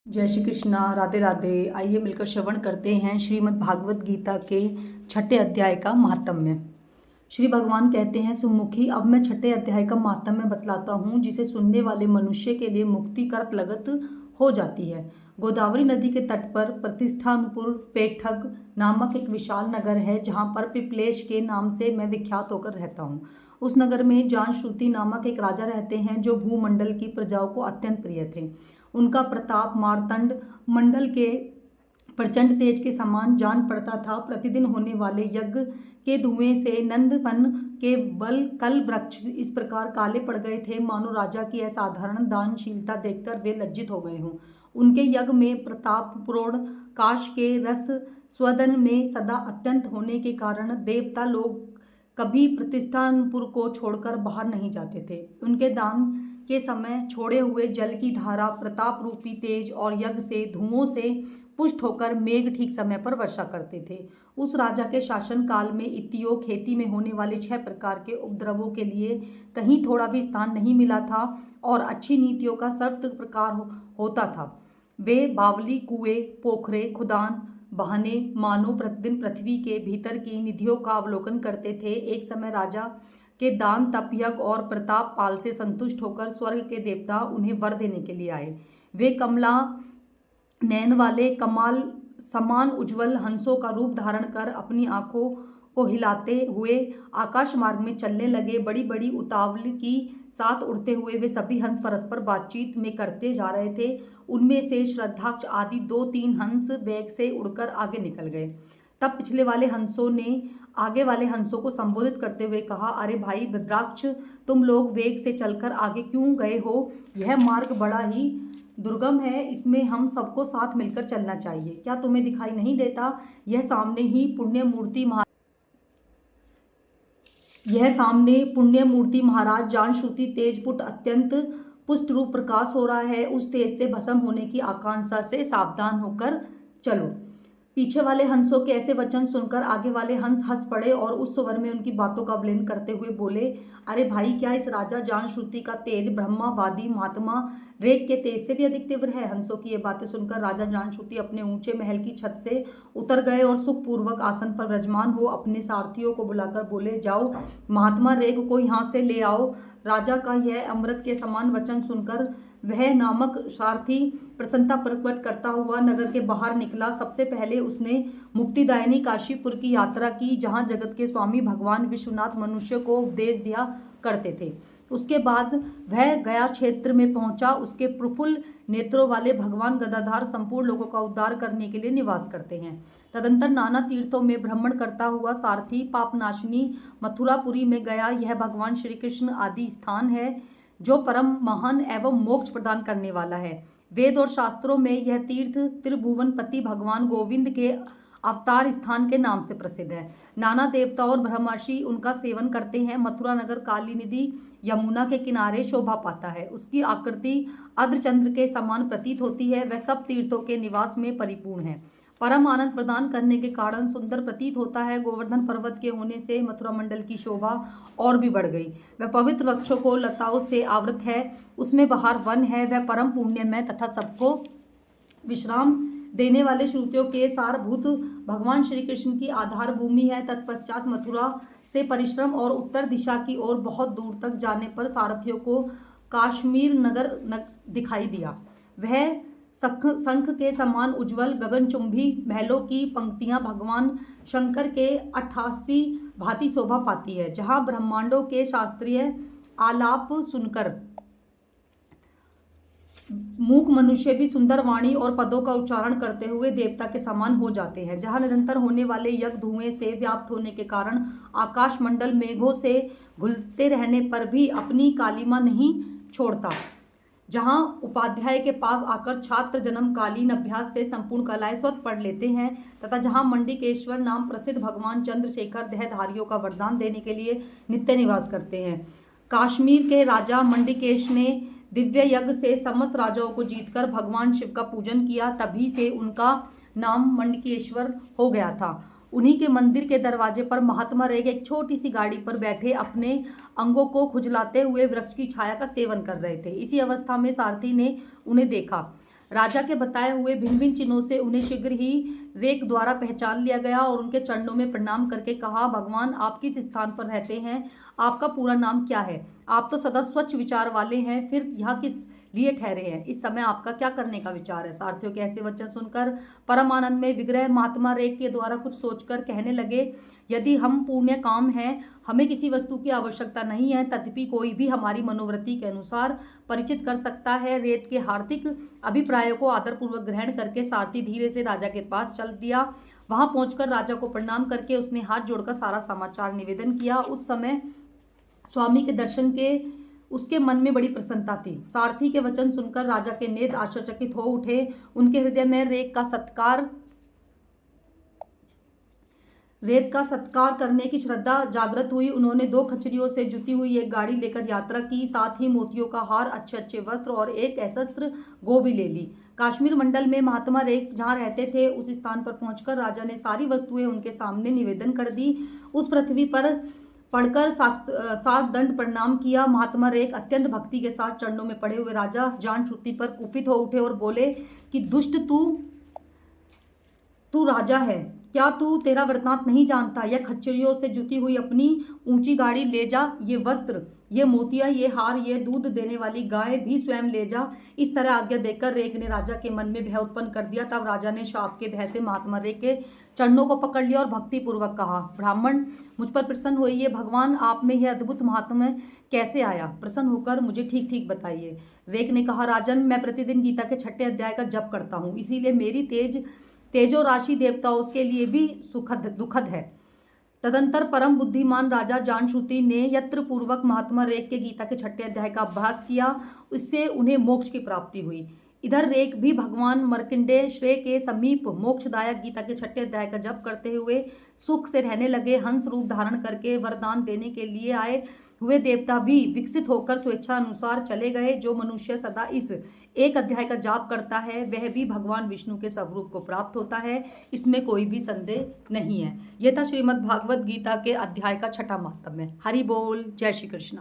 जय श्री कृष्णा, राधे राधे। आइए मिलकर श्रवण करते हैं श्रीमद् भागवत गीता के छठे अध्याय का महात्म्य। श्री भगवान कहते हैं, सुमुखी, अब मैं छठे अध्याय का महात्म्य बतलाता हूँ, जिसे सुनने वाले मनुष्य के लिए मुक्ति करत लगत हो जाती है। गोदावरी नदी के तट पर प्रतिष्ठानपुर पेठग नामक एक विशाल नगर है, जहाँ पर पिपलेश के नाम से मैं विख्यात होकर रहता हूँ। उस नगर में जानश्रुति नामक एक राजा रहते हैं, जो भूमंडल की प्रजाओं को अत्यंत प्रिय थे। उनका प्रताप मार्तंड मंडल के प्रचंड तेज के समान जान पड़ता था। प्रतिदिन होने वाले यज्ञ के धुएं से नंदवन के बल कल वृक्ष इस प्रकार काले पड़ गए थे, मानो राजा की असाधारण दानशीलता देखकर वे लज्जित हो गए हों। उनके यज्ञ में प्रतापपूर्ण काश के रस स्वदन में सदा अत्यंत होने के कारण देवता लोग कभी प्रतिष्ठानपुर को छोड़कर बाहर नहीं जाते थे। उनके दान के समय छोड़े हुए जल की धारा प्रताप रूपी तेज और यज्ञ से धुओं से पुष्ट होकर मेघ ठीक समय पर वर्षा करते थे। उस राजा के शासन काल में इतियों खेती में होने वाले 6 प्रकार के उपद्रवों के लिए कहीं थोड़ा भी स्थान नहीं मिला था और अच्छी नीतियों का सर्वत्र प्रकार होता था। वे बावली, कुएं, पोखरे, खुदान, बहाने मानो प्रतिदिन पृथ्वी के भीतर की निधियों का अवलोकन करते थे। एक समय राजा के दान, तप, यज्ञ और प्रताप पाल से संतुष्ट होकर स्वर्ग के देवता उन्हें वर देने के लिए आए। वे कमला नैन वाले कमाल समान उज्जवल हंसों का रूप धारण कर अपनी आंखों को हिलाते हुए आकाश मार्ग में चलने लगे। बड़ी बड़ी उतावल की साथ उड़ते हुए वे सभी हंस परस्पर बातचीत में करते जा रहे थे। उनमें से श्रद्धाक्ष आदि 2-3 हंस वेग से उड़कर आगे निकल गए। तब पिछले वाले हंसों ने आगे वाले हंसों को संबोधित करते हुए कहा, अरे भाई भद्राक्ष, तुम लोग वेग से चलकर आगे क्यों गए हो? यह मार्ग बड़ा ही दुर्गम है, इसमें हम सबको साथ मिलकर चलना चाहिए। क्या तुम्हें दिखाई नहीं देता? यह सामने पुण्य मूर्ति महाराज जानश्रुति तेजपुट अत्यंत पुष्ट रूप प्रकाश हो रहा है। उस तेज से भस्म होने की आकांक्षा से सावधान होकर चलो। पीछे वाले हंसों के ऐसे वचन सुनकर आगे वाले हंस हंस पड़े और उस स्वर में उनकी बातों का अवहेलना करते हुए बोले, अरे भाई, क्या इस राजा जानश्रुति का तेज ब्रह्मावादी महात्मा रेग के तेज से भी अधिक तीव्र है? हंसों की ये बातें सुनकर राजा जानश्रुति अपने ऊंचे महल की छत से उतर गए और सुखपूर्वक आसन पर विराजमान हो अपने सारथियों को बुलाकर बोले, जाओ महात्मा रेग को यहाँ से ले आओ। राजा का यह अमृत के समान वचन सुनकर वह नामक सारथी प्रसन्नता प्रकट करता हुआ नगर के बाहर निकला। सबसे पहले उसने मुक्तिदायिनी काशीपुर की यात्रा की, जहाँ जगत के स्वामी भगवान विश्वनाथ मनुष्य को उपदेश दिया करते थे। उसके बाद वह गया क्षेत्र में पहुंचा। उसके प्रफुल्ल नेत्रों वाले भगवान गदाधार संपूर्ण लोगों का उद्धार करने के लिए निवास करते हैं। तदंतर नाना तीर्थों में भ्रमण करता हुआ सारथी पापनाशिनी मथुरापुरी में गया। यह भगवान श्री कृष्ण आदि स्थान है, जो परम महान एवं मोक्ष प्रदान करने वाला है। वेद और शास्त्रों में यह तीर्थ त्रिभुवनपति भगवान गोविंद के अवतार स्थान के नाम से प्रसिद्ध है। नाना देवता और ब्रह्मर्षि उनका सेवन करते हैं। मथुरा नगर काली नदी यमुना के किनारे शोभा पाता है। उसकी आकृति अर्धचंद्र के समान प्रतीत होती है। वह सब तीर्थों के निवास में परिपूर्ण है, परम आनंद प्रदान करने के कारण सुंदर प्रतीत होता है। गोवर्धन पर्वत के होने से मथुरा मंडल की शोभा और भी बढ़ गई। वह पवित्र वृक्षों को लताओं से आवृत है, उसमें बाहर वन है। वह परम पुण्यमय तथा सबको विश्राम देने वाले श्रुतियों के सारभूत भगवान श्री कृष्ण की आधार भूमि है। तत्पश्चात मथुरा से परिश्रम और उत्तर दिशा की ओर बहुत दूर तक जाने पर सारथियों को काश्मीर नगर दिखाई दिया। वह शंख के समान उज्जवल गगनचुंबी महलों की पंक्तियां भगवान शंकर के 88 भांति शोभा पाती है, जहां ब्रह्मांडों के शास्त्रीय आलाप सुनकर मूक मनुष्य भी सुंदर वाणी और पदों का उच्चारण करते हुए देवता के समान हो जाते हैं। जहां निरंतर होने वाले यज्ञ धुएं से व्याप्त होने के कारण आकाश मंडल मेघों से घुलते रहने पर भी अपनी कालिमा नहीं छोड़ता। जहां उपाध्याय के पास आकर छात्र जन्मकालीन अभ्यास से संपूर्ण कलाएं स्वतः पढ़ लेते हैं, तथा जहां मंडिकेश्वर नाम प्रसिद्ध भगवान चंद्रशेखर देहधारियों का वरदान देने के लिए नित्य निवास करते हैं। काश्मीर के राजा मंडिकेश ने दिव्य यज्ञ से समस्त राजाओं को जीतकर भगवान शिव का पूजन किया, तभी से उनका नाम मंडकेश्वर हो गया था। उन्हीं के मंदिर के दरवाजे पर महात्मा रेग एक छोटी सी गाड़ी पर बैठे अपने अंगों को खुजलाते हुए वृक्ष की छाया का सेवन कर रहे थे। इसी अवस्था में सारथी ने उन्हें देखा। राजा के बताए हुए भिन्न भिन्न चिन्हों से उन्हें शीघ्र ही रेख द्वारा पहचान लिया गया और उनके चरणों में प्रणाम करके कहा, भगवान आप किस स्थान पर रहते हैं, आपका पूरा नाम क्या है, आप तो सदा स्वच्छ विचार वाले हैं, फिर यहाँ किस लिए ठहरे हैं, इस समय आपका क्या करने का विचार है। सारथियों के ऐसे वचन सुनकर परम आनंद में विग्रह महात्मा रेख के द्वारा कुछ सोचकर कहने लगे, यदि हम पुण्य काम हैं, हमें किसी वस्तु की आवश्यकता नहीं है, तथापि कोई भी हमारी मनोवृत्ति के अनुसार परिचित कर सकता है। रेत के हार्दिक अभिप्रायों को आदरपूर्वक ग्रहण करके सारथी धीरे से राजा के पास चल दिया। वहां पहुंचकर राजा को प्रणाम करके उसने हाथ जोड़कर सारा समाचार निवेदन किया। उस समय स्वामी के दर्शन के उसके मन में बड़ी प्रसन्नता थी। सारथी के वचन सुनकर राजा के नेत्र आश्चर्यचकित हो उठे। उनके हृदय में रेत का सत्कार करने की श्रद्धा जागृत हुई। उन्होंने 2 खच्चरियों से जुती हुई एक गाड़ी लेकर यात्रा की, साथ ही मोतियों का हार, अच्छे अच्छे वस्त्र और एक असस्त्र गो भी ले ली। कश्मीर मंडल में महात्मा रेख जहाँ रहते थे उस स्थान पर पहुंचकर राजा ने सारी वस्तुएं उनके सामने निवेदन कर दी। उस पृथ्वी पर पढ़कर 7 दंड प्रणाम किया। महात्मा रेख अत्यंत भक्ति के साथ चरणों में पड़े हुए राजा जान छुट्टी पर कुपित हो उठे और बोले कि दुष्ट तू राजा है, क्या तू तेरा वृतांत नहीं जानता। यह खच्चरियों से जुती हुई अपनी ऊंची गाड़ी ले जा, ये वस्त्र, ये मोतिया, ये हार, ये दूध देने वाली गाय भी स्वयं ले जा। इस तरह आज्ञा देकर रेख ने राजा के मन में भय उत्पन्न कर दिया। तब राजा ने शाप के भय से महात्मा रेख के चरणों को पकड़ लिया और भक्ति पूर्वक कहा, ब्राह्मण मुझ पर प्रसन्न होइए, भगवान आप में यह अद्भुत महात्म्य कैसे आया, प्रसन्न होकर मुझे ठीक ठीक बताइए। रेख ने कहा, राजन मैं प्रतिदिन गीता के 6ठे अध्याय का जप करता हूँ, इसीलिए मेरी तेजो राशि देवताओं के लिए भी दुखद है। तदंतर परम बुद्धिमान राजा जानश्रुति ने यत्र पूर्वक महात्मा रेख के गीता के 6ठे अध्याय का अभ्यास किया, इससे उन्हें मोक्ष की प्राप्ति हुई। इधर रेख भी भगवान मार्कंडेय श्रेय के समीप मोक्षदायक गीता के 6ठे अध्याय का जप करते हुए सुख से रहने लगे। हंस रूप धारण करके वरदान देने के लिए आए हुए देवता भी विकसित होकर स्वेच्छा अनुसार चले गए। जो मनुष्य सदा इस एक अध्याय का जाप करता है वह भी भगवान विष्णु के स्वरूप को प्राप्त होता है, इसमें कोई भी संदेह नहीं है। यह था श्रीमद् भागवत गीता के अध्याय का 6ठा महात्म्य। हरि बोल, जय श्री कृष्ण।